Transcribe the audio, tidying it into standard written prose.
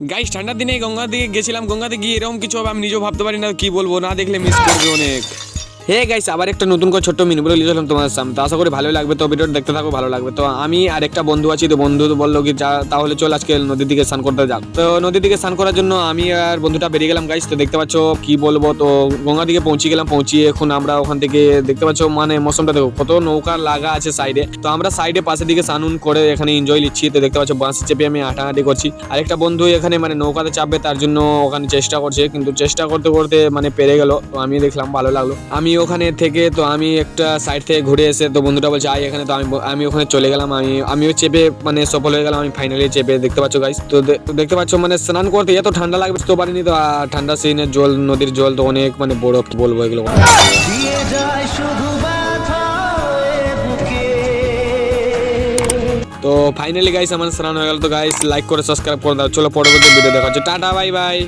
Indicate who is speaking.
Speaker 1: Guys ঠান্ডার দিনে গঙ্গা দিকে গেছিলাম, গঙ্গাতে গিয়ে এরকম কিছু হবে আমি নিজেও ভাবতে পারি না, কি বলবো, না দেখলে মিস করবে অনেক। হে গাইস, আবার একটা নতুন করে ছোট্ট মিনি ব্লগ নিয়ে এলাম তোমাদের সামনে। তো আশা করি ভালো লাগবে, তো ভিডিওটা দেখতে থাকো, ভালো লাগবে। তো আমি আর একটা বন্ধু আছি, তো বন্ধু বললো কি তাহলে চল আজকে নদীর দিকে স্নান করতে যাও। তো নদীর দিকে স্নান করার জন্য আমি আর বন্ধুটা বেরিয়ে গেলাম গাইস। তো দেখতে পাচ্ছ কি বলবো, তো গঙ্গা দিকে পৌঁছে গেলাম। পৌঁছিয়ে এখন আমরা ওখান থেকে দেখতে পাচ্ছ মানে মৌসুমটা দেখো, কত নৌকা লাগা আছে সাইডে। তো আমরা সাইডে পাশের দিকে স্নান করে এখানে এনজয় নিচ্ছি। তো দেখতে পাচ্ছ বাঁশ চেপে আমি হাঁটাহাঁটি করছি। আরেকটা বন্ধু এখানে মানে নৌকাতে চাপবে, তার জন্য ওখানে চেষ্টা করছে, কিন্তু চেষ্টা করতে করতে মানে পেরে গেল। তো আমি দেখলাম ভালো লাগলো। আমি ওখানে থেকে তো আমি একটা সাইড থেকে ঘুরে এসে তো বন্ধুটা বলছে আয় এখানে, তো আমি ওখানে চলে গেলাম। আমিও চেপে মানে সফল হয়ে গেলাম। আমি ফাইনালি চেপে দেখতে পাচ্ছ গাইস। তো দেখতে পাচ্ছ মানে স্নান করতে এত ঠান্ডা লাগবে তো পারিনি। তো ঠান্ডা সিনের জল, নদীর জল তো অনেক মানে বড়, কি বলবো এগুলো। তো ফাইনালি গাইস আমার স্নান হয়ে গেল। তো গাইস লাইক করে সাবস্ক্রাইব করে দাও। চলো পরবর্তী ভিডিও দেখা হচ্ছে, টাটা বাই বাই।